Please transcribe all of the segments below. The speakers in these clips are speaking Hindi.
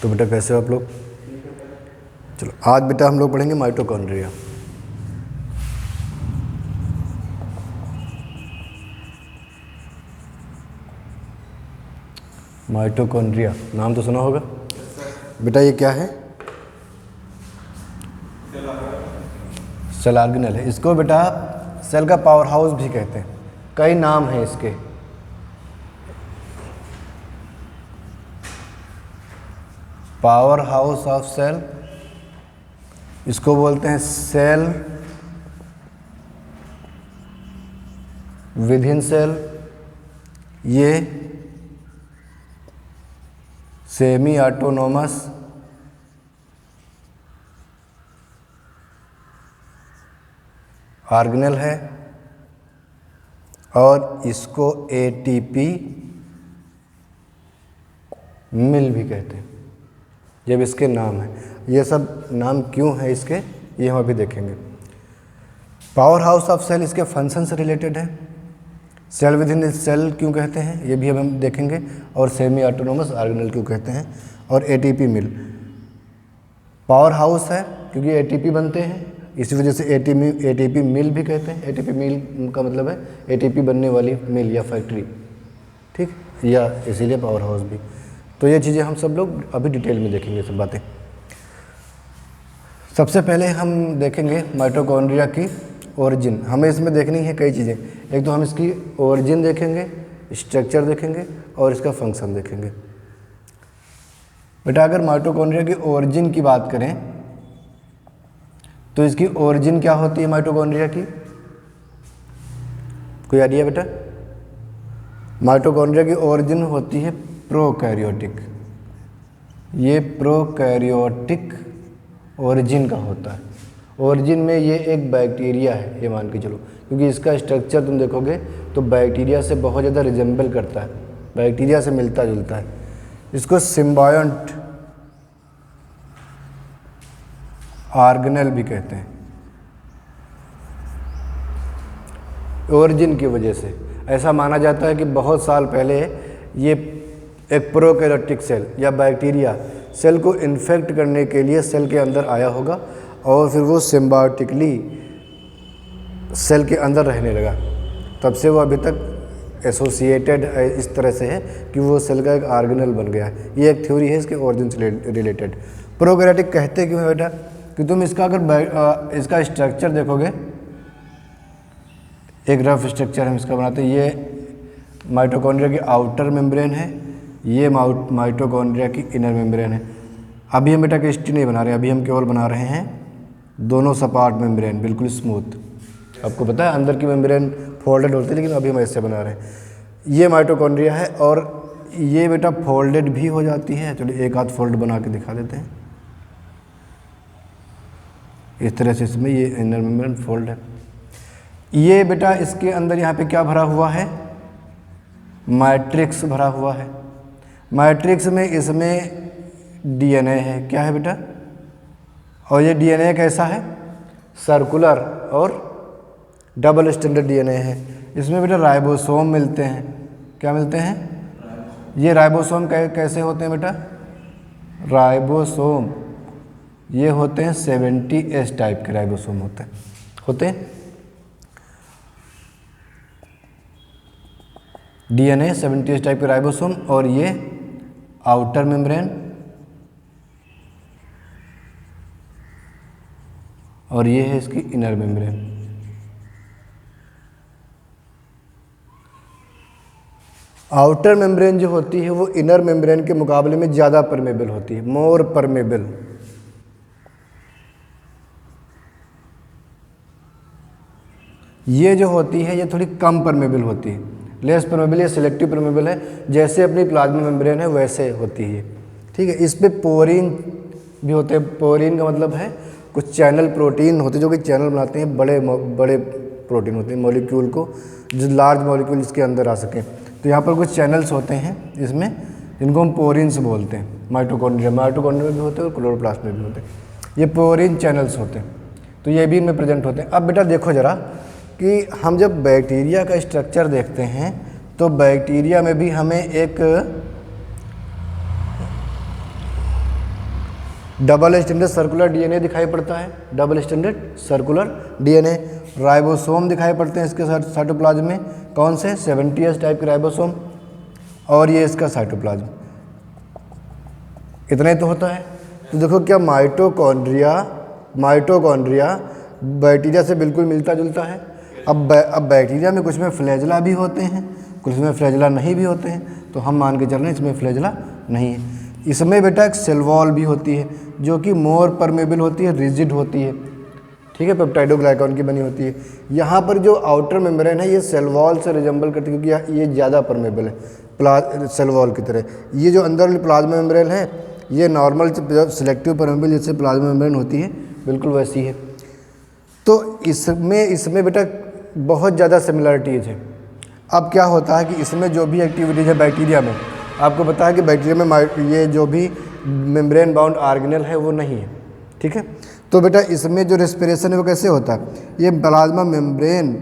तो बेटा कैसे हो आप लोग? चलो आज बेटा हम लोग पढ़ेंगे माइटोकॉन्ड्रिया। माइटोकॉन्ड्रिया नाम तो सुना होगा बेटा। ये क्या है? सेल ऑर्गेनेल है। इसको बेटा सेल का पावर हाउस भी कहते हैं। कई नाम हैं इसके। पावर हाउस ऑफ सेल, इसको बोलते हैं सेल विद इन सेल, ये सेमी ऑटोनोमस ऑर्गेनेल है और इसको एटीपी मिल भी कहते हैं। जब इसके नाम है, ये सब नाम क्यों है इसके, ये हम अभी देखेंगे। पावर हाउस ऑफ सेल इसके फंक्शन से रिलेटेड है। सेल विद इन सेल क्यों कहते हैं, ये भी हम देखेंगे। और सेमी ऑटोनोमस ऑर्गेनेल क्यों कहते हैं, और एटीपी मिल। पावर हाउस है क्योंकि एटीपी बनते हैं, इसी वजह से एटीपी मिल भी कहते हैं। एटीपी मिल का मतलब है एटीपी बनने वाली मिल या फैक्ट्री, ठीक, या इसीलिए पावर हाउस भी। तो ये चीज़ें हम सब लोग अभी डिटेल में देखेंगे सब बातें। सबसे पहले हम देखेंगे माइटोकॉन्ड्रिया की ओरिजिन। हमें इसमें देखनी है कई चीज़ें। एक तो हम इसकी ओरिजिन देखेंगे, स्ट्रक्चर देखेंगे और इसका फंक्शन देखेंगे। बेटा अगर माइटोकॉन्ड्रिया की ओरिजिन की बात करें तो इसकी ओरिजिन क्या होती है माइटोकॉन्ड्रिया की? कोई आइडिया बेटा? माइटोकॉन्ड्रिया की ओरिजिन होती है प्रोकैरियोटिक। ये प्रोकैरियोटिक ओरिजिन का होता है। ओरिजिन में ये एक बैक्टीरिया है, ये मान के चलो, क्योंकि इसका स्ट्रक्चर तुम देखोगे तो बैक्टीरिया से बहुत ज़्यादा रिजेंबल करता है, बैक्टीरिया से मिलता जुलता है। इसको सिम्बायोंट ऑर्गेनेल भी कहते हैं ओरिजिन की वजह से। ऐसा माना जाता है कि बहुत साल पहले ये एक प्रोकैरियोटिक सेल या बैक्टीरिया सेल को इन्फेक्ट करने के लिए सेल के अंदर आया होगा और फिर वो सिम्बायोटिकली सेल के अंदर रहने लगा। तब से वो अभी तक एसोसिएटेड इस तरह से है कि वो सेल का एक ऑर्गेनेल बन गया है। ये एक थ्योरी है इसके ओरिजिन से रिलेटेड। प्रोकैरियोटिक कहते क्यों है बेटा? कि तुम इसका अगर इसका स्ट्रक्चर देखोगे, एक रफ स्ट्रक्चर हम इसका बनाते हैं। ये माइटोकॉन्ड्रिया की आउटर मेम्ब्रेन है, ये माइटोकॉन्ड्रिया की इनर मेम्ब्रेन है। अभी हम बेटा केमिस्ट्री नहीं बना रहे हैं, अभी हम केवल बना रहे हैं दोनों सपाट मेम्ब्रेन बिल्कुल स्मूथ। आपको पता है अंदर की मेम्ब्रेन फोल्डेड होती है, लेकिन अभी हम ऐसे बना रहे हैं। ये माइटोकॉन्ड्रिया है और ये बेटा फोल्डेड भी हो जाती है। चलो एक आध फोल्ड बना के दिखा देते हैं। इस तरह से इसमें ये इनर मेम्ब्रेन फोल्ड है। ये बेटा इसके अंदर यहाँ पे क्या भरा हुआ है? मैट्रिक्स भरा हुआ है। मैट्रिक्स में इसमें डीएनए है। क्या है बेटा? और ये डीएनए कैसा है? सर्कुलर और डबल स्टैंडर्ड डीएनए है। इसमें बेटा राइबोसोम मिलते हैं। क्या मिलते हैं? ये राइबोसोम कैसे होते हैं बेटा? राइबोसोम ये होते हैं 70S टाइप के राइबोसोम होते हैं। डीएनए 70S टाइप के राइबोसोम और ये आउटर मेम्ब्रेन और ये है इसकी इनर मेम्ब्रेन। आउटर मेम्ब्रेन जो होती है वो इनर मेम्ब्रेन के मुकाबले में ज़्यादा परमेबल होती है, मोर परमेबल। ये जो होती है ये थोड़ी कम परमेबल होती है, लेस परमेबल या सिलेक्टिव परमेबल है। जैसे अपनी प्लाज्मा मेम्ब्रेन है वैसे होती है, ठीक है। इस पे पोरीन भी होते हैं। पोरीन का मतलब है कुछ चैनल प्रोटीन होते हैं जो कि चैनल बनाते हैं, बड़े प्रोटीन होते हैं मॉलिक्यूल को, जो लार्ज मॉलिक्यूल इसके अंदर आ सकें। तो यहाँ पर कुछ चैनल्स होते हैं इसमें, जिनको हम पोरीन्स बोलते हैं। माइटोकॉन्ड्रिया में भी होते हैं और क्लोरोप्लास्ट में भी होते हैं। ये पोरीन चैनल्स होते हैं, तो ये भी इनमें प्रेजेंट होते हैं। अब बेटा देखो ज़रा कि हम जब बैक्टीरिया का स्ट्रक्चर देखते हैं तो बैक्टीरिया में भी हमें एक डबल स्टैंडर्ड सर्कुलर डीएनए दिखाई पड़ता है, double standard circular DNA. Ribosome दिखाई पड़ते हैं इसके साइटोप्लाज्म में, कौन से 70S टाइप के राइबोसोम, और ये इसका साइटोप्लाज्म। इतना ही तो होता है। तो देखो क्या माइटोकॉन्ड्रिया बैक्टीरिया से बिल्कुल मिलता जुलता है। अब बैक्टीरिया में कुछ में फ्लैजेला भी होते हैं, कुछ में फ्लैजेला नहीं भी होते हैं, तो हम मान के चल रहे हैं इसमें फ्लैजेला नहीं है। इसमें बेटा एक सेल वॉल भी होती है जो कि मोर परमेबल होती है, रिजिड होती है, ठीक है, पेप्टाइडोग्लाइकॉन की बनी होती है। यहाँ पर जो आउटर मेम्ब्रेन है ये सेल वॉल से रिजेंबल करती है, क्योंकि ये ज़्यादा परमेबल है सेल वॉल की तरह। ये जो अंदर वाली प्लाज्मा मेम्ब्रेन है ये नॉर्मल सिलेक्टिव परमेबल जैसे प्लाज्मा मेम्ब्रेन होती है बिल्कुल वैसी है। तो इसमें बेटा बहुत ज़्यादा सिमिलरिटीज़ है। अब क्या होता है कि इसमें जो भी एक्टिविटीज़ है बैक्टीरिया में, आपको पता है कि बैक्टीरिया में ये जो भी मेम्ब्रेन बाउंड ऑर्गेनेल है वो नहीं है, ठीक है। तो बेटा इसमें जो रेस्पिरेशन है वो कैसे होता है, ये प्लाज्मा मेम्ब्रेन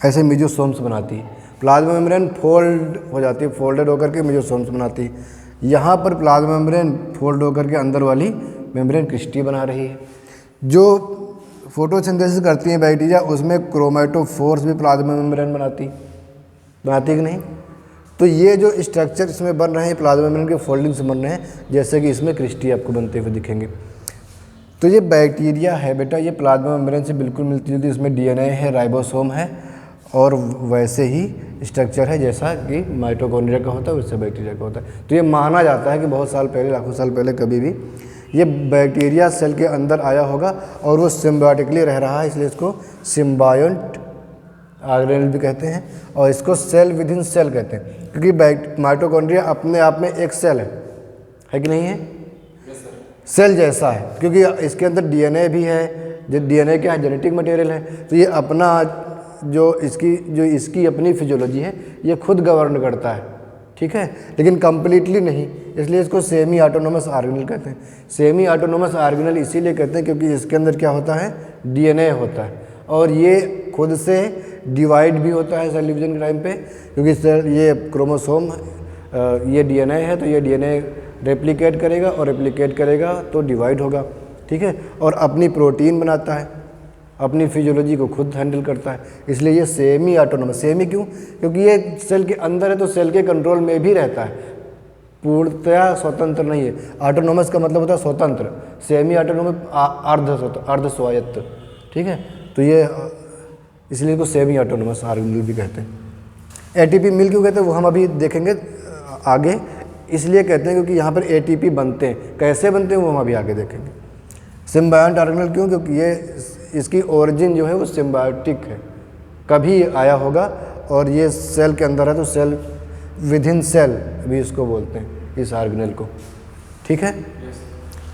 ऐसे मेसोसोम्स बनाती है, प्लाज्मा मेम्ब्रेन फोल्ड हो जाती है, फोल्डेड होकर के मेसोसोम्स बनाती है। यहाँ पर प्लाज्मा मेम्ब्रेन फोल्ड होकर के अंदर वाली मेम्ब्रेन क्रिस्टी बना रही है। जो फोटोसिंथेसिस करती है बैक्टीरिया उसमें क्रोमेटोफोर्स भी प्लाज्मा मेम्ब्रेन बनाती है कि नहीं। तो ये जो स्ट्रक्चर इसमें बन रहे हैं प्लाज्मा मेम्ब्रेन के फोल्डिंग से बन रहे हैं, जैसे कि इसमें क्रिस्टी आपको बनते हुए दिखेंगे। तो ये बैक्टीरिया है बेटा, ये प्लाज्मा मेम्ब्रेन से बिल्कुल मिलती जुलती, इसमें डीएनए है, राइबोसोम है, और वैसे ही स्ट्रक्चर है जैसा कि माइटोकॉन्ड्रिया का होता है वैसे बैक्टीरिया का होता है। तो ये माना जाता है कि बहुत साल पहले, लाखों साल पहले कभी भी ये बैक्टीरिया सेल के अंदर आया होगा और वो सिम्बायोटिकली रह रहा है, इसलिए इसको सिम्बायोट ऑर्गेनेल भी कहते हैं, और इसको सेल विद इन सेल कहते हैं, क्योंकि माइटोकॉन्ड्रिया अपने आप में एक सेल है कि नहीं है, सेल जैसा है, क्योंकि इसके अंदर डीएनए भी है। जो डीएनए क्या है, जेनेटिक मटेरियल है। तो ये अपना जो इसकी अपनी फिजियोलॉजी है ये खुद गवर्न करता है, ठीक है, लेकिन कम्प्लीटली नहीं, इसलिए इसको सेमी ऑटोनोमस ऑर्गेनेल कहते हैं। सेमी ऑटोनोमस ऑर्गेनेल इसीलिए कहते हैं क्योंकि इसके अंदर क्या होता है, डीएनए होता है, और ये खुद से डिवाइड भी होता है सेल डिवीजन के टाइम पे, क्योंकि ये क्रोमोसोम ये डीएनए है, तो ये डीएनए रेप्लिकेट करेगा और रेप्लिकेट करेगा तो डिवाइड होगा, ठीक है, और अपनी प्रोटीन बनाता है, अपनी फिजियोलॉजी को खुद हैंडल करता है। इसलिए ये सेमी ऑटोनोमस, सेमी क्यों, क्योंकि ये सेल के अंदर है तो सेल के कंट्रोल में भी रहता है, पूर्णतया स्वतंत्र नहीं है। ऑटोनोमस का मतलब होता है स्वतंत्र, सेमी ऑटोनोमस अर्ध स्वायत्त, ठीक है। तो ये इसलिए इसको सेमी ऑटोनोमस ऑर्गेनेल भी कहते हैं। एटीपी मिल क्यों कहते हैं वो हम अभी देखेंगे आगे, इसलिए कहते हैं क्योंकि यहाँ पर एटीपी बनते हैं, कैसे बनते हैं वो हम अभी आगे देखेंगे। सिम्बायोट ऑर्गेनेल क्यों, क्योंकि ये इसकी ओरिजिन जो है वो सिम्बायोटिक है, कभी आया होगा, और ये सेल के अंदर है तो सेल विद इन सेल भी इसको बोलते हैं इस ऑर्गेनेल को, ठीक है।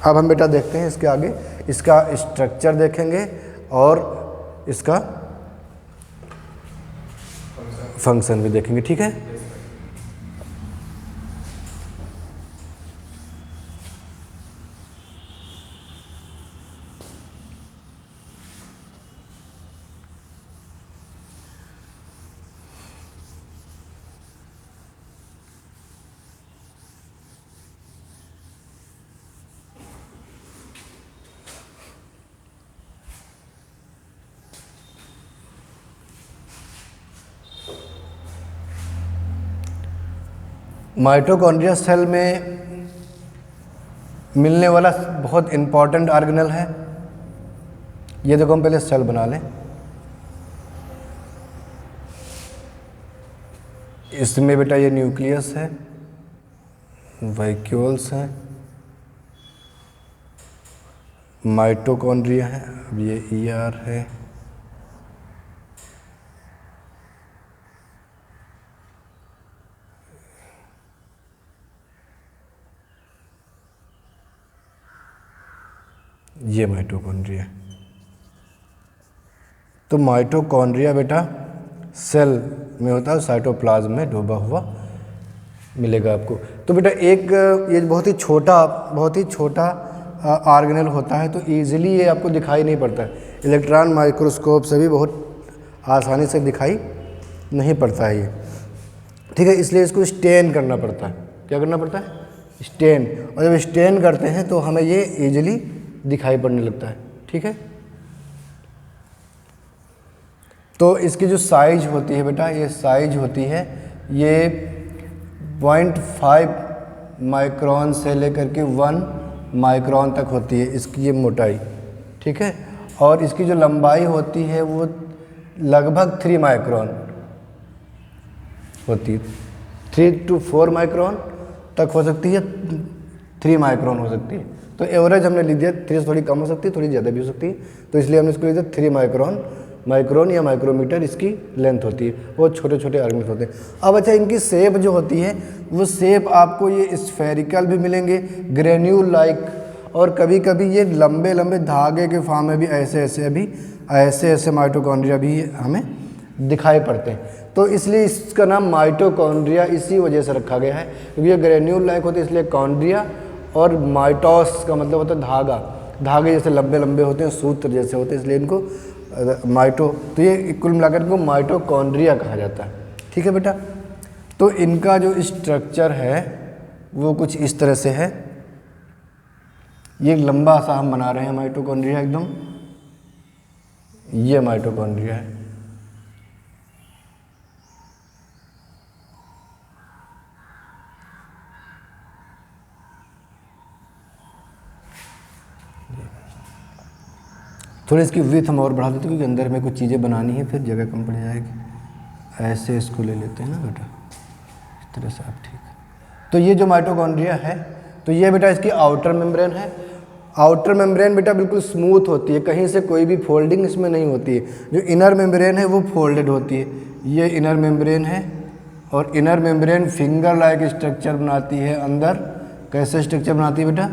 अब हम बेटा देखते हैं इसके आगे, इसका स्ट्रक्चर देखेंगे और इसका फंक्शन भी देखेंगे, ठीक है। माइटोकॉन्ड्रिया सेल में मिलने वाला बहुत इम्पॉर्टेंट ऑर्गेनेल है। ये देखो हम पहले सेल बना लें, इसमें बेटा ये न्यूक्लियस है, वैक्यूल्स हैं, माइटोकॉन्ड्रिया है, अब ये ER है, ये माइटोकॉन्ड्रिया। तो माइटोकॉन्ड्रिया बेटा सेल में होता है, साइटोप्लाज्म में डूबा हुआ मिलेगा आपको। तो बेटा एक ये बहुत ही छोटा ऑर्गेनेल होता है, तो ईजिली ये आपको दिखाई नहीं पड़ता है, इलेक्ट्रॉन माइक्रोस्कोप से भी बहुत आसानी से दिखाई नहीं पड़ता है ये, ठीक है। इसलिए इसको स्टेन करना पड़ता है। क्या करना पड़ता है? स्टेन, और जब स्टेन करते हैं तो हमें ये इजीली दिखाई पड़ने लगता है। ठीक है, तो इसकी जो साइज होती है बेटा, ये साइज होती है ये 0.5 माइक्रोन से लेकर के 1 माइक्रोन तक होती है इसकी ये मोटाई। ठीक है, और इसकी जो लंबाई होती है वो लगभग 3 माइक्रोन होती है, 3 to 4 माइक्रोन तक हो सकती है, 3 माइक्रोन हो सकती है। तो एवरेज हमने लिख दिया, 3 से थोड़ी कम हो सकती है, थोड़ी ज़्यादा भी हो सकती है, तो इसलिए हमने इसको लिख दिया 3 माइक्रोन या माइक्रोमीटर इसकी लेंथ होती है। वो छोटे छोटे आर्गन्स होते हैं। अब अच्छा, इनकी शेप जो होती है वो शेप आपको ये स्फेरिकल भी मिलेंगे, ग्रेन्यूल लाइक, और कभी कभी ये लंबे लंबे धागे के फॉर्म में भी ऐसे ऐसे माइटोकॉन्ड्रिया भी हमें दिखाई पड़ते हैं। तो इसलिए इसका नाम माइटोकॉन्ड्रिया इसी वजह से रखा गया है, क्योंकि ये ग्रेन्यूल लाइक होते हैं, इसलिए कॉन्ड्रिया, और माइटोस का मतलब होता है धागा, धागे जैसे लंबे लंबे होते हैं, सूत्र जैसे होते हैं, इसलिए इनको माइटो, तो ये कुल मिलाकर इनको माइटोकॉन्ड्रिया कहा जाता है। ठीक है बेटा, तो इनका जो स्ट्रक्चर है वो कुछ इस तरह से है। ये लंबा सा हम बना रहे हैं माइटोकॉन्ड्रिया एकदम, ये माइटोकॉन्ड्रिया है। थोड़ी इसकी विड्थ हम और बढ़ा देते हैं, क्योंकि अंदर में कुछ चीज़ें बनानी है, फिर जगह कम पड़ जाएगी। ऐसे इसको ले लेते हैं ना बेटा, इस तरह से आप, ठीक है। तो ये जो माइटोकॉन्ड्रिया है, तो ये बेटा इसकी आउटर मेम्ब्रेन है। आउटर मेम्ब्रेन बेटा बिल्कुल स्मूथ होती है, कहीं से कोई भी फोल्डिंग इसमें नहीं होती है। जो इनर मेम्ब्रेन है वो फोल्डेड होती है। ये इनर मेम्ब्रेन है, और inner membrane finger like structure बनाती है अंदर। कैसे स्ट्रक्चर बनाती है बेटा?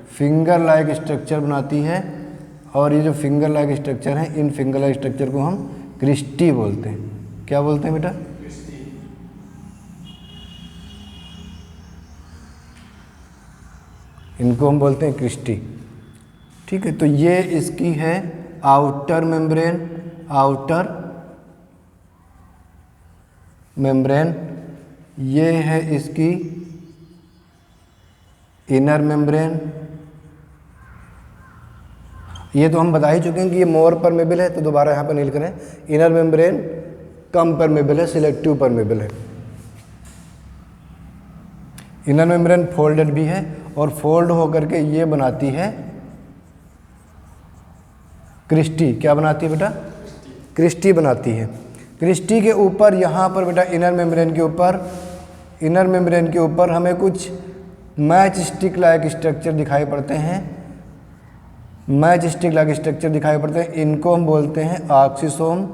फिंगर लाइक स्ट्रक्चर बनाती है। और ये जो फिंगर लाइक स्ट्रक्चर है, इन फिंगर लाइक स्ट्रक्चर को हम क्रिस्टी बोलते हैं। क्या बोलते हैं बेटा? इनको हम बोलते हैं क्रिस्टी। ठीक है, तो ये इसकी है आउटर मेम्ब्रेन, आउटर मेम्ब्रेन। ये है इसकी इनर मेम्ब्रेन। ये तो हम बता ही चुके हैं कि ये मोर परमेबल है, तो दोबारा यहाँ पर नहीं लिख रहे हैं। इनर मेम्ब्रेन कम परमेबल है, सिलेक्टिव परमेबल है। इनर मेम्ब्रेन फोल्डेड भी है, और फोल्ड होकर के ये बनाती है क्रिस्टी। क्या बनाती है बेटा? क्रिस्टी बनाती है। क्रिस्टी के ऊपर यहाँ पर बेटा इनर मेम्ब्रेन के ऊपर हमें कुछ मैच स्टिक लाइक स्ट्रक्चर दिखाई पड़ते हैं। मैच स्टिक लाइक स्ट्रक्चर दिखाई पड़ते हैं, इनको हम बोलते हैं ऑक्सीसोम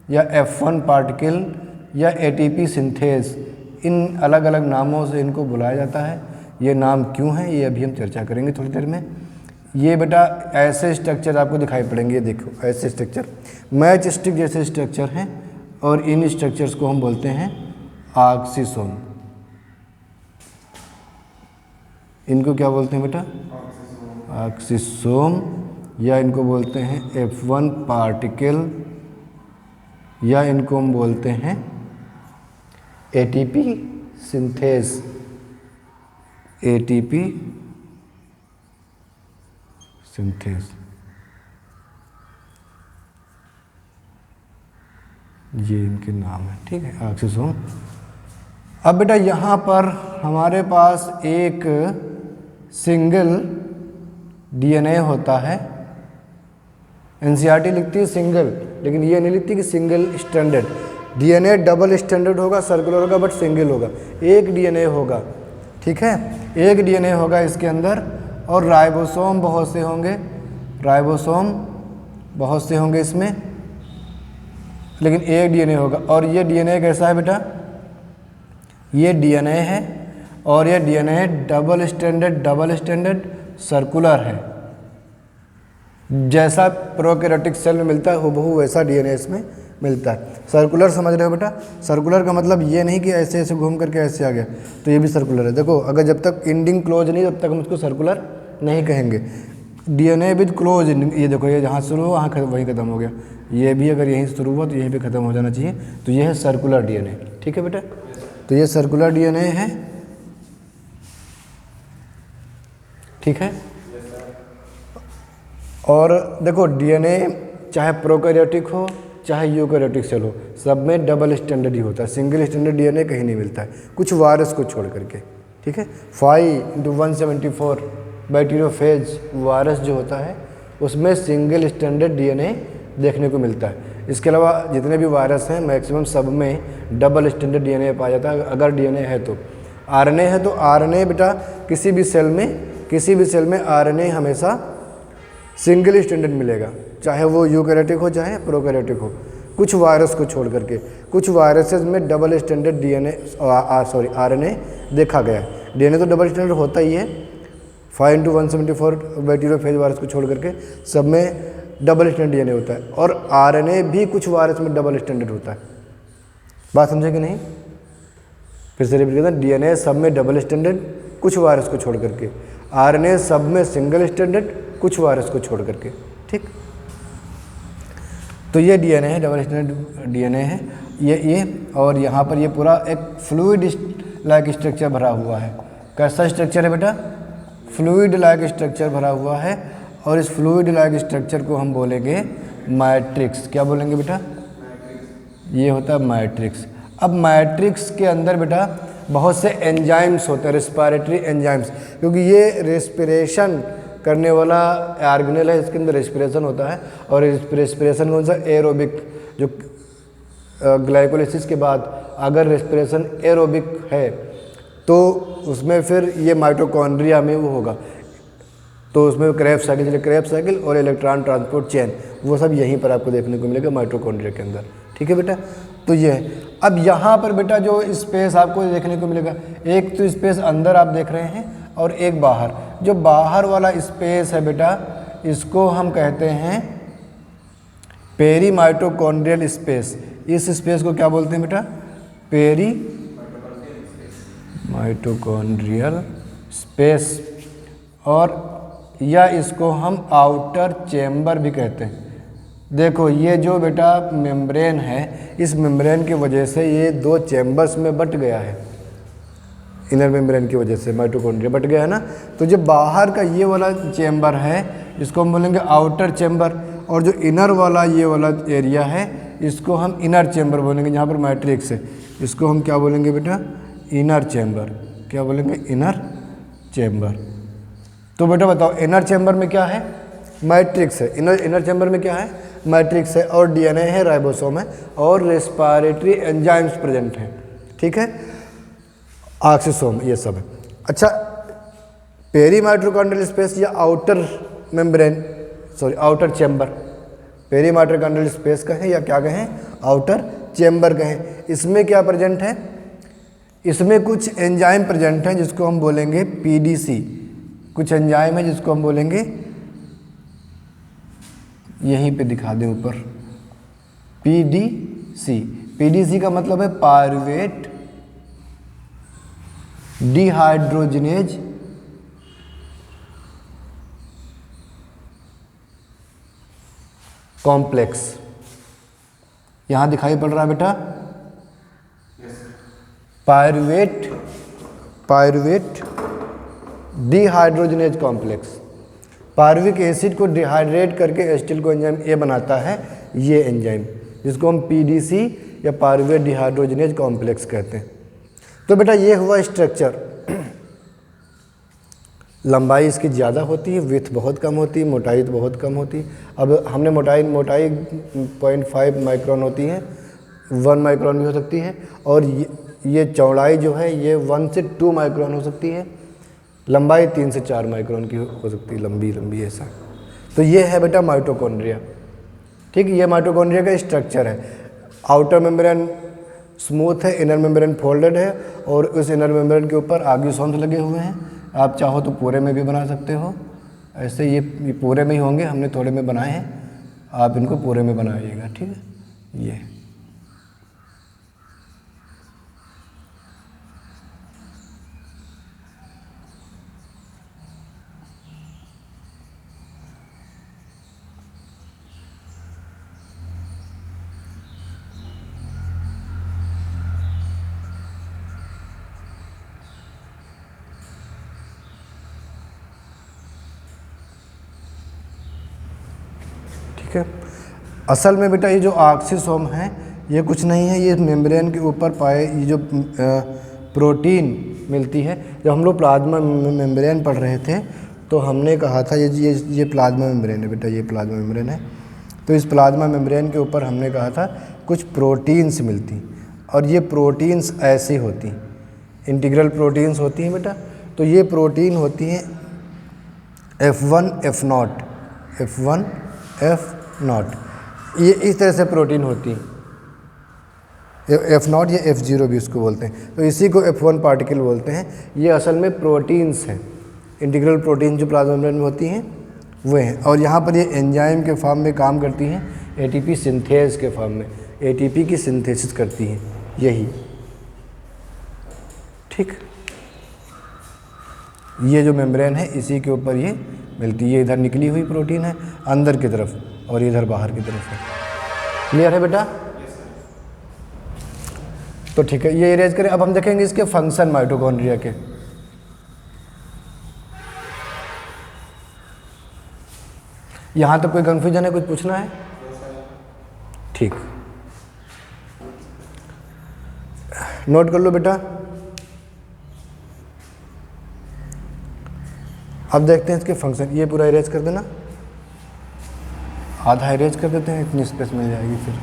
या F1 पार्टिकल या ATP सिंथेस। इन अलग अलग नामों से इनको बुलाया जाता है। ये नाम क्यों है ये अभी हम चर्चा करेंगे थोड़ी देर में। ये बेटा ऐसे स्ट्रक्चर आपको दिखाई पड़ेंगे, ये देखो ऐसे स्ट्रक्चर मैच स्टिक जैसे स्ट्रक्चर हैं, और इन स्ट्रक्चर्स को हम बोलते हैं ऑक्सीसोम। इनको क्या बोलते हैं बेटा? ऑक्सीसोम, या इनको बोलते हैं F1 पार्टिकल, या इनको हम बोलते हैं ATP सिंथेस। ATP सिंथेस, ये इनके नाम है। ठीक है, ऑक्सीसोम। अब बेटा यहाँ पर हमारे पास एक सिंगल DNA होता है। NCERT लिखती है सिंगल, लेकिन ये नहीं लिखती कि single standard. DNA double standard होगा, सर्कुलर होगा, बट सिंगल होगा। एक DNA होगा, ठीक है, एक DNA होगा इसके अंदर, और राइबोसोम बहुत से होंगे। राइबोसोम बहुत से होंगे इसमें, लेकिन एक DNA होगा। और ये DNA कैसा है बेटा? ये DNA है, और ये DNA डबल स्टैंडर्ड सर्कुलर है। जैसा प्रोकैरियोटिक सेल में मिलता है हुबहू वैसा DNA इसमें मिलता है। सर्कुलर समझ रहे हो बेटा? सर्कुलर का मतलब ये नहीं कि ऐसे ऐसे घूम करके ऐसे आ गया, तो ये भी सर्कुलर है। देखो, अगर जब तक एंडिंग क्लोज नहीं, तब तक हम उसको सर्कुलर नहीं कहेंगे। DNA विद क्लोज एंडिंग, ये देखो, ये जहाँ शुरू हुआ वहीं ख़त्म हो गया। ये भी अगर यहीं शुरू हुआ तो यहीं पे ख़त्म हो जाना चाहिए, तो ये है सर्कुलर DNA। ठीक है बेटा, तो ये सर्कुलर DNA है। ठीक है। और देखो डीएनए चाहे प्रोकैरियोटिक हो चाहे यूकैरियोटिक सेल हो, सब में डबल स्टैंडर्ड ही होता है, सिंगल स्टैंडर्ड डीएनए कहीं नहीं मिलता है, कुछ वायरस को छोड़ करके। ठीक है, 5x174 बैक्टीरियोफेज वायरस जो होता है उसमें सिंगल स्टैंडर्ड डीएनए देखने को मिलता है। इसके अलावा जितने भी वायरस हैं मैक्सिमम सब में डबल स्टैंडर्ड डीएनए पाया जाता है। अगर डीएनए है तो आरएनए है तो आरएनए बेटा किसी भी सेल में आरएनए हमेशा सिंगल स्टैंडर्ड मिलेगा, चाहे वो यूकैरियोटिक हो चाहे प्रोकैरियोटिक हो, कुछ वायरस को छोड़ करके। कुछ वायरसेस में डबल स्टैंडर्ड आरएनए देखा गया है। डीएनए तो डबल स्टैंडर्ड होता ही है, 5x174 बैक्टीरियोफेज वायरस को छोड़ करके सब में डबल स्टैंडर्ड डीएनए होता है, और आरएनए भी कुछ वायरस में डबल स्टैंडर्ड होता है। बात समझे कि नहीं? फिर से रिपीट करते हैं, डीएनए सब में डबल स्टैंडर्ड कुछ वायरस को छोड़ करके, आरएनए सब में सिंगल स्टैंडर्ड कुछ वायरस को छोड़ करके। ठीक, तो ये डीएनए है, डबल स्टैंडर्ड डीएनए है ये और यहाँ पर ये पूरा एक फ्लूइड लाइक स्ट्रक्चर भरा हुआ है। कैसा स्ट्रक्चर है बेटा? फ्लूइड लाइक स्ट्रक्चर भरा हुआ है, और इस फ्लूइड लाइक स्ट्रक्चर को हम बोलेंगे मैट्रिक्स। क्या बोलेंगे बेटा? ये होता है मैट्रिक्स। अब मैट्रिक्स के अंदर बेटा बहुत से एंजाइम्स होते हैं, रेस्पिरेटरी एंजाइम्स, क्योंकि ये रेस्पिरेशन करने वाला ऑर्गेनेल है, इसके अंदर रेस्पिरेशन होता है। और रेस्पिरेशन कौन सा? एरोबिक। जो ग्लाइकोलिसिस के बाद अगर रेस्पिरेशन एरोबिक है तो उसमें फिर ये माइटोकॉन्ड्रिया में वो होगा, तो उसमें क्रेब्स साइकिल और इलेक्ट्रॉन ट्रांसपोर्ट चेन, वो सब यहीं पर आपको देखने को मिलेगा माइटोकॉन्ड्रिया के अंदर। ठीक है बेटा, तो ये है। अब यहाँ पर बेटा जो स्पेस आपको देखने को मिलेगा, एक तो स्पेस अंदर आप देख रहे हैं और एक बाहर। जो बाहर वाला स्पेस है बेटा इसको हम कहते हैं पेरी माइटोकॉन्ड्रियल स्पेस। इस स्पेस को क्या बोलते हैं बेटा? पेरी माइटोकॉन्ड्रियल स्पेस, और या इसको हम आउटर चेम्बर भी कहते हैं। देखो ये जो बेटा मेम्ब्रेन है, इस मेम्ब्रेन की वजह से ये दो चैम्बर्स में बट गया है, इनर मेम्ब्रेन की वजह से माइटोकॉन्ड्रिया बट गया है ना। तो जो बाहर का ये वाला चैम्बर है इसको हम बोलेंगे आउटर चैम्बर, और जो इनर वाला ये वाला एरिया है इसको हम इनर चैम्बर बोलेंगे। जहाँ पर मैट्रिक्स है इसको हम क्या बोलेंगे बेटा? Inner chamber. क्या बोलेंगे? Inner chamber. तो बेटा बताओ इनर चैम्बर में क्या है? मैट्रिक्स है। इनर चैम्बर में क्या है? मैट्रिक्स है, और डीएनए है, राइबोसोम है, और रेस्पिरेटरी एंजाइम्स प्रेजेंट हैं। ठीक है, ऑक्सीसोम, ये सब है। अच्छा, पेरी माइटोकॉन्ड्रियल स्पेस या outer membrane outer chamber, peri mitochondrial space कहें या क्या कहें? आउटर चैम्बर कहें। इसमें क्या प्रेजेंट है? इसमें कुछ एंजाइम प्रेजेंट हैं जिसको हम बोलेंगे पीडीसी। कुछ एंजाइम है जिसको हम बोलेंगे, यहीं पे दिखा दें ऊपर, पीडीसी। पीडीसी का मतलब है पायरुवेट डिहाइड्रोजनेज कॉम्प्लेक्स। यहां दिखाई पड़ रहा है बेटा? Pyruvate dehydrogenase complex. Pyruvic acid को डिहाइड्रेट करके एसिटिल को एंजाइम ए बनाता है, ये एंजाइम जिसको हम पीडीसी या पायरुवेट डिहाइड्रोजनेज कॉम्प्लेक्स कहते हैं। तो बेटा ये हुआ स्ट्रक्चर। लंबाई इसकी ज़्यादा होती है, विड्थ बहुत कम होती है, मोटाई तो बहुत कम होती है। अब हमने मोटाई 0.5 माइक्रोन होती है, 1 माइक्रोन भी हो सकती है, और ये चौड़ाई जो है ये 1 से 2 माइक्रोन हो सकती है, लंबाई 3 से 4 माइक्रोन की हो सकती है, लंबी ऐसा। तो ये है बेटा माइटोकॉन्ड्रिया। ठीक है, ये माइटोकॉन्ड्रिया का स्ट्रक्चर है। आउटर मेम्ब्रेन स्मूथ है, इनर मेम्ब्रेन फोल्डेड है, और उस इनर मेम्ब्रेन के ऊपर आग्यूसोन्स लगे हुए हैं। आप चाहो तो पूरे में भी बना सकते हो, ऐसे ये पूरे में ही होंगे, हमने थोड़े में बनाए हैं, आप इनको पूरे में बनाइएगा। ठीक है, ये ठीक है। असल में बेटा ये जो ऑक्सीसोम है ये कुछ नहीं है, ये मेम्ब्रेन के ऊपर पाए ये जो प्रोटीन मिलती है। जब हम लोग प्लाज्मा मेम्ब्रेन पढ़ रहे थे तो हमने कहा था ये प्लाज्मा मेम्ब्रेन है बेटा, ये प्लाज्मा मेम्ब्रेन है। तो इस प्लाज्मा मेम्ब्रेन के ऊपर हमने कहा था कुछ प्रोटीन्स मिलती, और ये प्रोटीन्स ऐसी होती, इंटीग्रल प्रोटीन्स होती हैं बेटा। तो ये प्रोटीन होती हैं F1 F0, F1 F0, ये इस तरह से प्रोटीन होती हैं। F0 या F0 भी इसको बोलते हैं। तो इसी को F1 पार्टिकल बोलते हैं। ये असल में प्रोटीन्स हैं, इंटीग्रल प्रोटीन जो प्लाज्मा मेम्ब्रेन में होती हैं वो हैं। और यहाँ पर ये एंजाइम के फॉर्म में काम करती हैं, ATP सिंथेज के फॉर्म में, ATP की सिंथेसिस करती हैं यही। ठीक, ये जो मेम्ब्रेन है इसी के ऊपर ये मिलती है। ये इधर निकली हुई प्रोटीन है अंदर की तरफ और इधर बाहर की तरफ है। क्लियर है बेटा? तो ठीक है, ये इरेज करें। अब हम देखेंगे इसके फंक्शन माइटोकॉन्ड्रिया के। यहां तक कोई कंफ्यूजन है, कुछ पूछना है? ठीक, नोट कर लो बेटा। अब देखते हैं इसके फंक्शन। ये पूरा इरेज कर देना, आधा इरेज कर देते हैं, इतनी स्पेस मिल जाएगी फिर।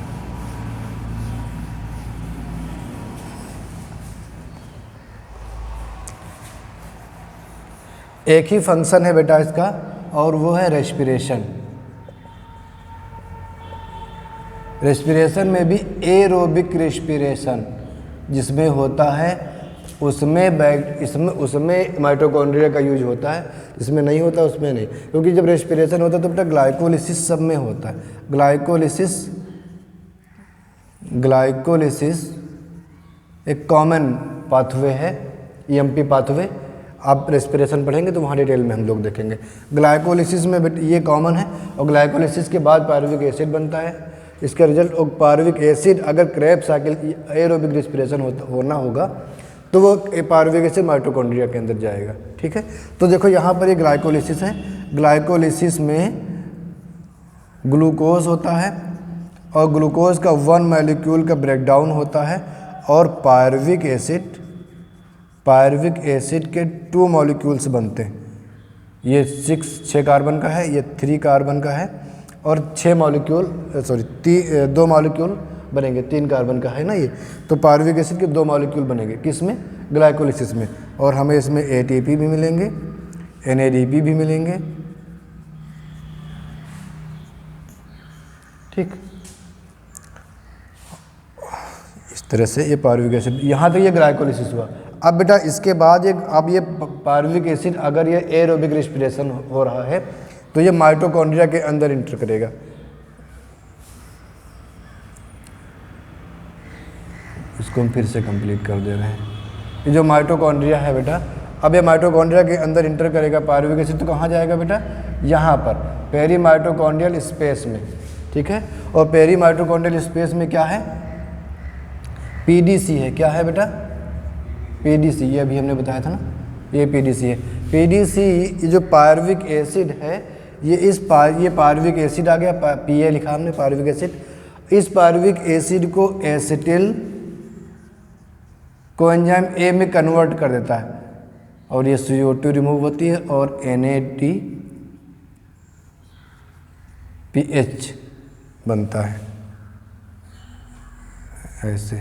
एक ही फंक्शन है बेटा इसका, और वो है रेस्पिरेशन। रेस्पिरेशन में भी एरोबिक रेस्पिरेशन जिसमें होता है उसमें माइटोकॉन्ड्रिया का यूज होता है, जिसमें नहीं होता उसमें नहीं। क्योंकि जब रेस्पिरेशन होता है तो बेटा ग्लाइकोलिसिस सब में होता है। ग्लाइकोलिसिस एक कॉमन पाथवे है, EMP पाथवे। आप रेस्पिरेशन पढ़ेंगे तो वहाँ डिटेल में हम लोग देखेंगे। ग्लाइकोलिसिस में ये कॉमन है, और ग्लाइकोलिसिस के बाद पायरुविक एसिड बनता है। इसका रिजल्ट पायरुविक एसिड, अगर क्रेब साइकिल एरोबिक रेस्पिरेशन होना होगा तो वो पायरुविक एसिड माइटोकॉन्ड्रिया के अंदर जाएगा। ठीक है, तो देखो यहाँ पर ये ग्लाइकोलिसिस है। ग्लाइकोलिसिस में ग्लूकोज होता है, और ग्लूकोज का 1 मॉलिक्यूल का ब्रेकडाउन होता है, और पायरुविक एसिड के 2 मॉलिक्यूल्स बनते हैं। ये 6 कार्बन का है, ये 3 कार्बन का है, और 2 मॉलिक्यूल बनेंगे, 3 कार्बन का है ना ये। तो पायरुविक एसिड के 2 मॉलिक्यूल बनेंगे, किसमें? ग्लाइकोलिसिस में। और हमें इसमें ATP भी मिलेंगे, NADP भी मिलेंगे। ठीक, इस तरह से ये पायरुविक एसिड, यहाँ तक ये ग्लाइकोलिसिस हुआ। अब बेटा इसके बाद अब ये पायरुविक एसिड अगर ये एरोबिक रेस्पिरेशन हो रहा है तो ये माइटोकॉन्ड्रिया के अंदर इंटर करेगा। इसको हम फिर से कंप्लीट कर दे रहे हैं। ये जो माइटोकॉन्ड्रिया है बेटा, अब ये माइटोकॉन्ड्रिया के अंदर इंटर करेगा पायरुविक एसिड, तो कहाँ जाएगा बेटा? यहाँ पर पेरी माइटोकॉन्ड्रियल स्पेस में। ठीक है, और पेरी माइटोकॉन्ड्रियल स्पेस में क्या है? PDC है। क्या है बेटा? PDC, ये अभी हमने बताया था ना, ये PDC है। PDC ये जो पायरुविक एसिड है, ये पायरुविक एसिड आ गया, PA लिखा हमने, पायरुविक एसिड। इस पायरुविक एसिड को एसिटिल कोएंजाइम A में कन्वर्ट कर देता है, और ये CO2 रिमूव होती है, और NADPH बनता है ऐसे।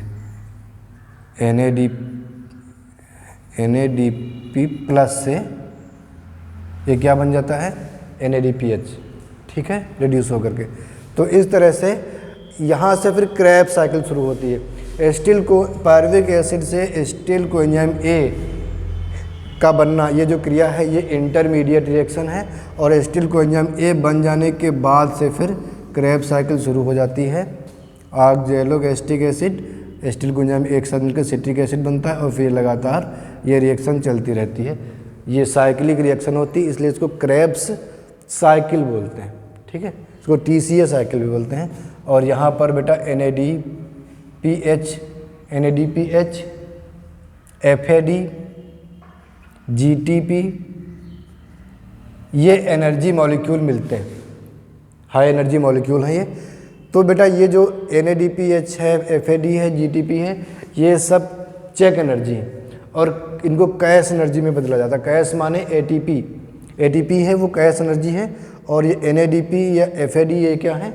NADP प्लस से ये क्या बन जाता है? NADPH। ठीक है, रिड्यूस होकर के। तो इस तरह से यहाँ से फिर क्रैब साइकिल शुरू होती है। एस्टिल को पायरुविक एसिड से एस्टिल कोएंजाइम A का बनना, ये जो क्रिया है ये इंटरमीडिएट रिएक्शन है, और एस्टिल कोएंजाइम A बन जाने के बाद से फिर क्रैब साइकिल शुरू हो जाती है। ऑक्जेलो एस्टिक एसिड, एस्टिल कोएंजाइम एक साथ मिलकर सिट्रिक एसिड बनता है, और फिर लगातार ये रिएक्शन चलती रहती है। ये साइक्लिक रिएक्शन होती है, इसलिए इसको क्रेब्स साइकिल बोलते हैं। ठीक है, इसको TCA साइकिल भी बोलते हैं। और यहाँ पर बेटा NADPH, FAD, GTP, ये एनर्जी मॉलिक्यूल मिलते हैं, हाई एनर्जी मॉलिक्यूल हैं ये। तो बेटा ये जो NADPH है, FAD है, GTP है, ये सब चेक एनर्जी है और इनको कैश एनर्जी में बदला जाता है। कैश माने ATP है, वो कैश एनर्जी है, और ये NADP या FAD ये क्या है,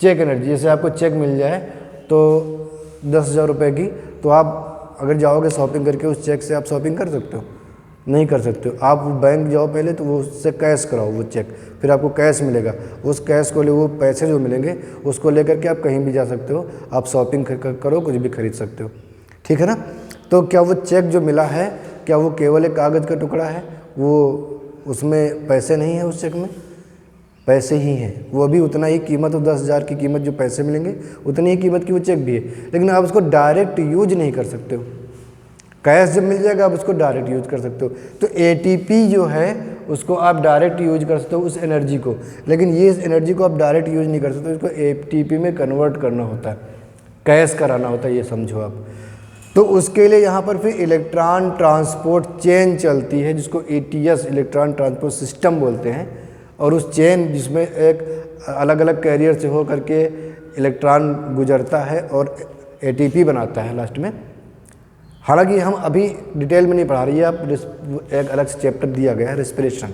चेक एनर्जी। जैसे आपको चेक मिल जाए तो 10,000 रुपये की, तो आप अगर जाओगे शॉपिंग करके उस चेक से आप शॉपिंग कर सकते हो? नहीं कर सकते हो। आप बैंक जाओ पहले तो वो उससे कैश कराओ वो चेक, फिर आपको कैश मिलेगा। उस कैश को ले, वो पैसे जो मिलेंगे उसको लेकर के आप कहीं भी जा सकते हो, आप शॉपिंग करो, कुछ भी खरीद सकते हो, ठीक है ना। तो क्या वो चेक जो मिला है, क्या वो केवल एक कागज़ का टुकड़ा है? वो उसमें पैसे नहीं है, उस चेक में पैसे ही हैं। वो भी उतना ही कीमत, 10,000 की कीमत जो पैसे मिलेंगे उतनी ही कीमत की वो चेक भी है, लेकिन आप उसको डायरेक्ट यूज नहीं कर सकते हो। कैश जब मिल जाएगा आप उसको डायरेक्ट यूज कर सकते हो। तो ATP जो है उसको आप डायरेक्ट यूज कर सकते हो उस एनर्जी को, लेकिन ये इस एनर्जी को आप डायरेक्ट यूज नहीं कर सकते, उसको ATP में कन्वर्ट करना होता है, कैश कराना होता है, ये समझो आप। तो उसके लिए यहाँ पर फिर इलेक्ट्रॉन ट्रांसपोर्ट चेन चलती है, जिसको ETS इलेक्ट्रॉन ट्रांसपोर्ट सिस्टम बोलते हैं। और उस चेन जिसमें एक अलग अलग कैरियर से हो करके इलेक्ट्रॉन गुजरता है और ATP बनाता है लास्ट में। हालांकि हम अभी डिटेल में नहीं पढ़ा रही है, आप एक अलग से चैप्टर दिया गया है रेस्पिरेशन,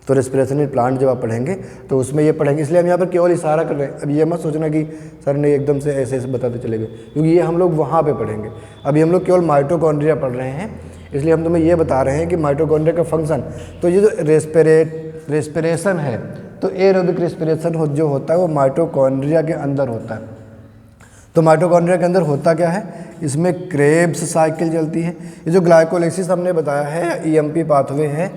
तो रेस्पिरेशन प्लांट जब आप पढ़ेंगे तो उसमें ये पढ़ेंगे, इसलिए हम यहाँ पर केवल इशारा कर रहे हैं। अब ये मत सोचना कि सर ने एकदम से ऐसे ऐसे बताते चले गए, क्योंकि ये हम लोग वहाँ पे पढ़ेंगे। अभी हम लोग केवल माइटोकॉन्ड्रिया पढ़ रहे हैं, इसलिए हम तुम्हें ये बता रहे हैं कि माइटोकॉन्ड्रिया का फंक्शन। तो ये जो रेस्पिरेशन है, तो एरोबिक रेस्पिरेशन जो होता है वो माइटोकॉन्ड्रिया के अंदर होता है। तो माइटोकॉन्ड्रिया के अंदर होता क्या है, इसमें क्रेब्स साइकिल चलती है। ये जो ग्लाइकोलाइसिस हमने बताया है, EMP पाथवे है।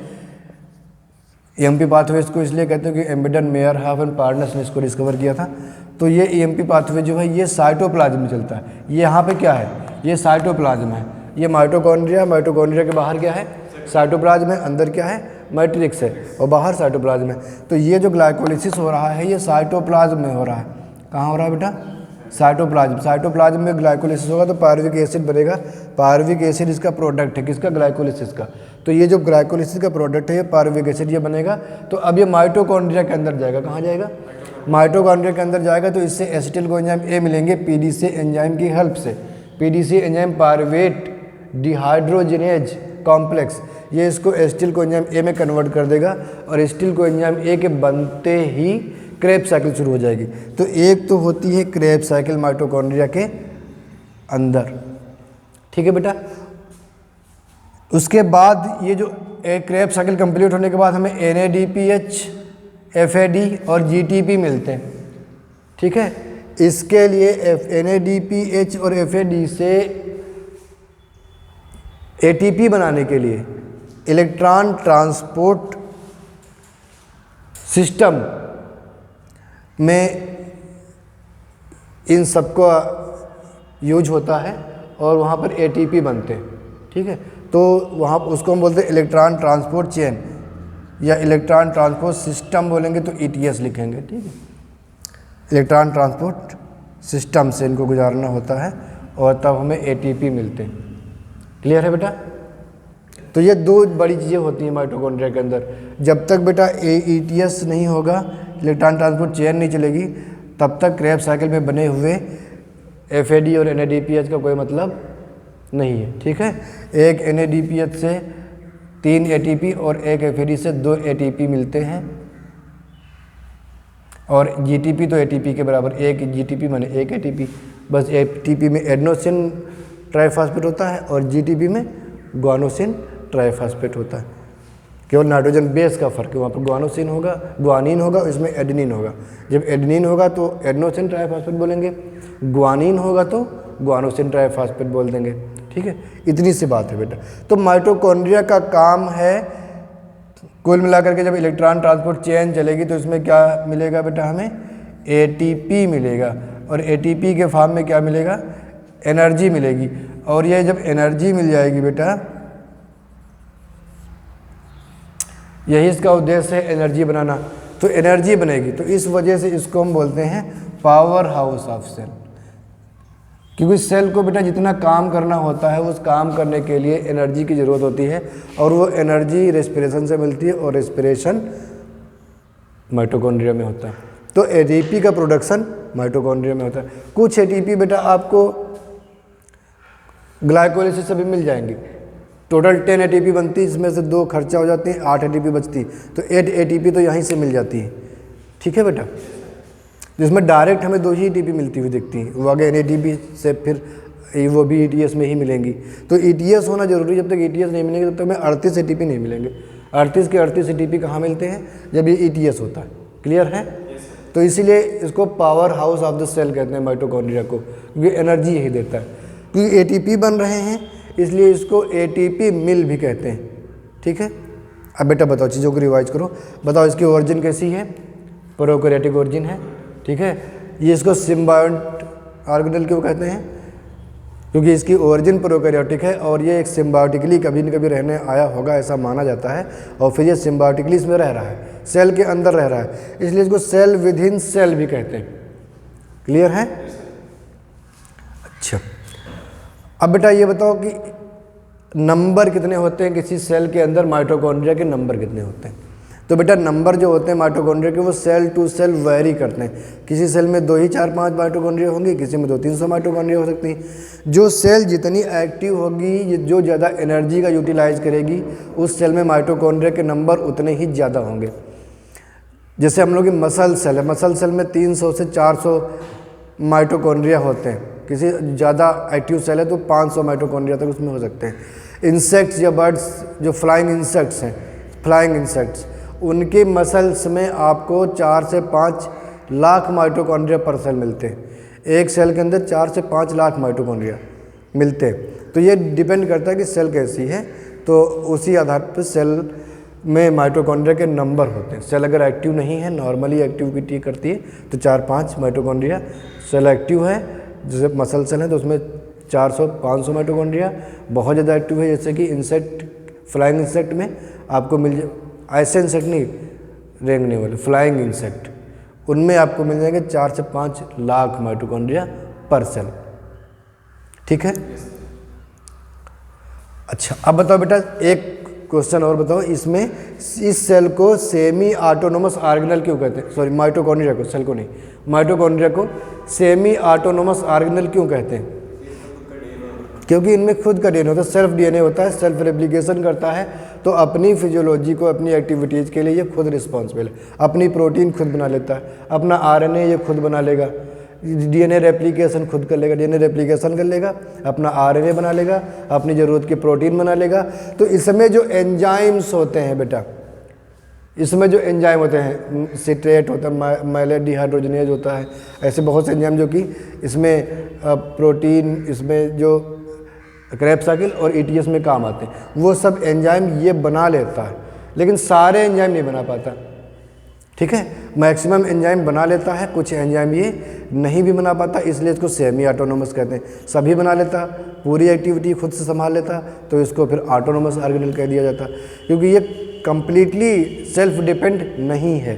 EMP पाथवे इसको इसलिए कहते हैं कि एम्बेडेड मेयरहॉफ एंड पार्टनर्स ने इसको डिस्कवर किया था। तो ये EMP पाथवे जो है ये साइटोप्लाज्म में चलता है। ये यहाँ पे क्या है, ये साइटोप्लाज्म है। ये माइटोकॉन्ड्रिया के बाहर क्या है, साइटोप्लाज्म है, अंदर क्या है, मैट्रिक्स है, और बाहर साइटोप्लाज्म है। तो ये जो ग्लाइकोलाइसिस हो रहा है ये साइटोप्लाज्म में हो रहा है। कहाँ हो रहा है बेटा, साइटोप्लाज्म में ग्लाइकोलाइसिस होगा तो पायरुविक एसिड बनेगा। पायरुविक एसिड इसका प्रोडक्ट है, किसका, ग्लाइकोलाइसिस का। तो ये जो ग्लाइकोलाइसिस का प्रोडक्ट है ये पायरुविक एसिड ये बनेगा। तो अब ये माइटोकॉन्ड्रिया के अंदर जाएगा। कहाँ जाएगा, माइटोकॉन्ड्रिया के अंदर जाएगा। तो इससे एसिटिल कोएंजाइम A मिलेंगे PDCA एंजाइम की हेल्प से। PDCA enzyme pyruvate dehydrogenase complex, ये इसको एसिटिल कोएंजाइम A में कन्वर्ट कर देगा, और एसिटिल कोएंजाइम A के बनते ही क्रेब साइकिल शुरू हो जाएगी। तो एक तो होती है क्रेब साइकिल माइटोकॉन्ड्रिया के अंदर, ठीक है बेटा। उसके बाद ये जो क्रेब साइकिल कंप्लीट होने के बाद हमें NADPH, FAD और GTP मिलते हैं, ठीक है। इसके लिए NADPH और FAD से ATP बनाने के लिए इलेक्ट्रॉन ट्रांसपोर्ट सिस्टम में इन सबको यूज होता है, और वहाँ पर ATP बनते हैं, ठीक है। तो वहाँ उसको हम बोलते हैं इलेक्ट्रॉन ट्रांसपोर्ट चेन या इलेक्ट्रॉन ट्रांसपोर्ट सिस्टम बोलेंगे तो ETS लिखेंगे, ठीक है। इलेक्ट्रॉन ट्रांसपोर्ट सिस्टम से इनको गुजारना होता है, और तब हमें ATP मिलते हैं। क्लियर है बेटा। तो ये दो बड़ी चीज़ें होती हैं माइटोकॉन्ड्रिया के अंदर। जब तक बेटा ETS नहीं होगा, इलेक्ट्रॉन ट्रांसपोर्ट चेन नहीं चलेगी, तब तक क्रेब साइकिल में बने हुए FAD और NADPH का कोई मतलब नहीं है, ठीक है। एक NADPH से 3 ATP और एक FAD से 2 ATP मिलते हैं, और GTP तो ATP के बराबर, एक GTP माने एक ATP। बस ATP में एडेनोसिन ट्राइफॉस्फेट होता है और GTP में ग्वानोसिन ट्राइफॉस्फेट होता है। केवल नाइट्रोजन बेस का फर्क है, वहाँ पर ग्वानोसिन होगा, ग्वानिन होगा, इसमें एडेनिन होगा। जब एडेनिन होगा तो एडेनोसिन ट्राइफॉस्फेट बोलेंगे, ग्वानिन होगा तो ग्वानोसिन ट्राइफॉस्फेट बोल देंगे, ठीक है। इतनी सी बात है बेटा। तो माइटोकॉन्ड्रिया का काम है, कुल मिलाकर के जब इलेक्ट्रॉन ट्रांसपोर्ट चेन चलेगी तो इसमें क्या मिलेगा बेटा, हमें ATP मिलेगा, और ATP के फॉर्म में क्या मिलेगा, एनर्जी मिलेगी। और ये जब एनर्जी मिल जाएगी बेटा, यही इसका उद्देश्य है, एनर्जी बनाना। तो एनर्जी बनेगी, तो इस वजह से इसको हम बोलते हैं पावर हाउस ऑफ सेल। क्योंकि सेल को बेटा जितना काम करना होता है, उस काम करने के लिए एनर्जी की ज़रूरत होती है, और वो एनर्जी रेस्पिरेशन से मिलती है, और रेस्पिरेशन माइटोकॉन्ड्रिया में होता है। तो एटीपी का प्रोडक्शन माइटोकॉन्ड्रिया में होता है। कुछ एटीपी बेटा आपको ग्लाइकोलाइसिस से भी मिल जाएंगी। टोटल 10 एटीपी बनती है, इसमें से 2 खर्चा हो जाती है, 8 एटीपी बचती, तो 8 एटीपी तो यहीं से मिल जाती है। ठीक है बेटा, जिसमें डायरेक्ट हमें 2 ही एटीपी मिलती हुई दिखती हैं, वो आगे एनएटीपी से फिर वो भी ईटीएस में ही मिलेंगी। तो ईटीएस होना जरूरी, जब तक ईटीएस नहीं मिलेंगे तब तक हमें 38 एटीपी नहीं मिलेंगे। 38 के 38 एटीपी कहाँ मिलते हैं? जब ये ईटीएस होता है। क्लियर है? तो इसीलिए इसको power house of the cell कहते हैं माइटोकॉन्ड्रिया को, क्योंकि एनर्जी यही देता है। क्योंकि एटीपी बन रहे हैं इसलिए इसको एटीपी मिल भी कहते हैं। ठीक है, अब बेटा बताओ, चीज़ों को रिवाइज करो। बताओ इसकी ओरिजिन कैसी है? प्रोकैरियोटिक ओरिजिन है। ठीक है, ये इसको सिम्बायोट ऑर्गेनेल क्यों कहते हैं? क्योंकि इसकी ओरिजिन प्रोकैरियोटिक है और ये एक सिम्बायोटिकली कभी न कभी रहने आया होगा ऐसा माना जाता है, और फिर ये सिम्बायोटिकली इसमें रह रहा है, सेल के अंदर रह रहा है, इसलिए इसको सेल विद इन सेल भी कहते हैं। क्लियर है? अच्छा, अब बेटा ये बताओ कि नंबर कितने होते हैं किसी सेल के अंदर? माइटोकॉन्ड्रिया के नंबर कितने होते हैं? तो बेटा नंबर जो होते हैं माइटोकॉन्ड्रिया के वो सेल टू सेल वेरी करते हैं। किसी सेल में 2 ही 4-5 माइटोकॉन्ड्रिया होंगी, किसी में 200-300 माइटोकॉन्ड्रिया हो सकती हैं। जो सेल जितनी एक्टिव होगी, जो ज़्यादा एनर्जी का यूटिलाइज करेगी, उस सेल में माइटोकॉन्ड्रिया के नंबर उतने ही ज़्यादा होंगे। जैसे हम लोग की मसल सेल है, मसल सेल में 300 से 400 माइटोकॉन्ड्रिया होते हैं। किसी ज़्यादा एक्टिव सेल है तो 500 माइटोकॉन्ड्रिया तक उसमें हो सकते हैं। इंसेक्ट्स या बर्ड्स जो फ्लाइंग इंसेक्ट्स हैं, फ्लाइंग इंसेक्ट्स, उनके मसल्स में आपको 4 से 5 लाख माइटोकॉन्ड्रिया पर सेल मिलते हैं। एक सेल के अंदर 4 से 5 लाख माइटोकॉन्ड्रिया मिलते हैं। तो ये डिपेंड करता है कि सेल कैसी है, तो उसी आधार पर सेल में माइटोकॉन्ड्रिया के नंबर होते हैं। सेल अगर एक्टिव नहीं है, नॉर्मली एक्टिविटी करती है, तो 4-5 माइटोकॉन्ड्रिया। सेल एक्टिव है, जैसे मसल सेल है तो उसमें 400-500 माइटोकॉन्ड्रिया। बहुत ज़्यादा एक्टिव है जैसे कि इंसेक्ट, फ्लाइंग इंसेक्ट में आपको मिल जाए, ऐसे इंसेक्ट नहीं रेंगने वाले, फ्लाइंग इंसेक्ट, उनमें आपको मिल जाएंगे 4 से 5 लाख माइटोकॉन्ड्रिया पर सेल। ठीक है? अच्छा, अब बताओ बेटा एक क्वेश्चन और बताओ, इसमें इस सेल को सेमी ऑटोनोमस ऑर्गेनेल क्यों कहते हैं? सॉरी, माइटोकॉन्ड्रिया को, सेल को नहीं, माइटोकॉन्ड्रिया को सेमी ऑटोनोमस ऑर्गेनेल क्यों कहते हैं? क्योंकि इनमें खुद का डीएनए होता है, सेल्फ डीएनए होता है, सेल्फ रेप्लिकेशन करता है, तो अपनी फिजियोलॉजी को, अपनी एक्टिविटीज़ के लिए ये खुद रिस्पॉन्सिबल है। अपनी प्रोटीन खुद बना लेता है, अपना आरएनए ये खुद बना लेगा, डीएनए रेप्लिकेशन खुद कर लेगा, डीएनए रेप्लिकेशन कर लेगा, अपना आरएनए बना लेगा, अपनी ज़रूरत की प्रोटीन बना लेगा। तो इसमें जो एंजाइम्स होते हैं बेटा, इसमें जो एंजाइम होते हैं, सिट्रेट होता है, माइलेट डिहाइड्रोजनेज होता है, ऐसे बहुत से एंजाइम जो कि इसमें प्रोटीन, इसमें जो क्रेब्स साइकिल और ईटीएस में काम आते हैं, वो सब एंजाइम ये बना लेता है, लेकिन सारे एंजाइम नहीं बना पाता। ठीक है, मैक्सिमम एंजाइम बना लेता है, कुछ एंजाइम ये नहीं भी बना पाता, इसलिए इसको सेमी ऑटोनोमस कहते हैं। सभी बना लेता, पूरी एक्टिविटी खुद से संभाल लेता, तो इसको फिर ऑटोनोमस ऑर्गेनेल कह दिया जाता, क्योंकि ये कंप्लीटली सेल्फ डिपेंड नहीं है।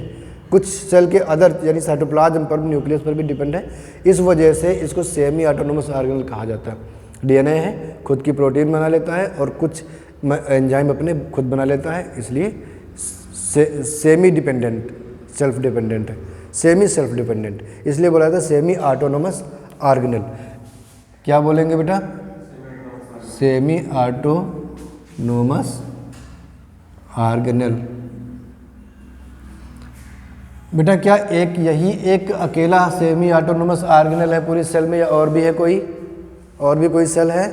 कुछ सेल के अदर यानी साइटोप्लाज्म पर, न्यूक्लियस पर भी डिपेंड है, इस वजह से इसको सेमी ऑटोनोमस ऑर्गेनेल कहा जाता है। डीएनए है, खुद की प्रोटीन बना लेता है और कुछ एंजाइम अपने खुद बना लेता है, इसलिए सेमी डिपेंडेंट, सेल्फ डिपेंडेंट है, सेमी सेल्फ डिपेंडेंट, इसलिए बोला था सेमी ऑटोनोमस ऑर्गेनेल। क्या बोलेंगे बेटा? Semi autonomous organelle. बेटा क्या एक यही एक अकेला सेमी ऑटोनोमस ऑर्गेनेल है पूरी सेल में, या और भी है कोई? और भी कोई सेल है?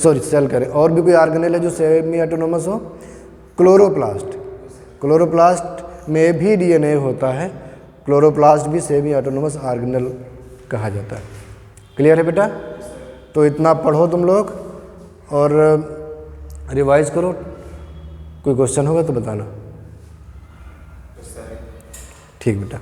सॉरी, सेल करें, और भी कोई ऑर्गेनेल है जो सेमी ऑटोनोमस हो? क्लोरोप्लास्ट, क्लोरोप्लास्ट में भी डीएनए होता है, क्लोरोप्लास्ट भी सेमी ऑटोनोमस ऑर्गेनेल कहा जाता है। क्लियर है बेटा? तो इतना पढ़ो तुम लोग और रिवाइज करो। कोई क्वेश्चन होगा तो बताना। ठीक बेटा।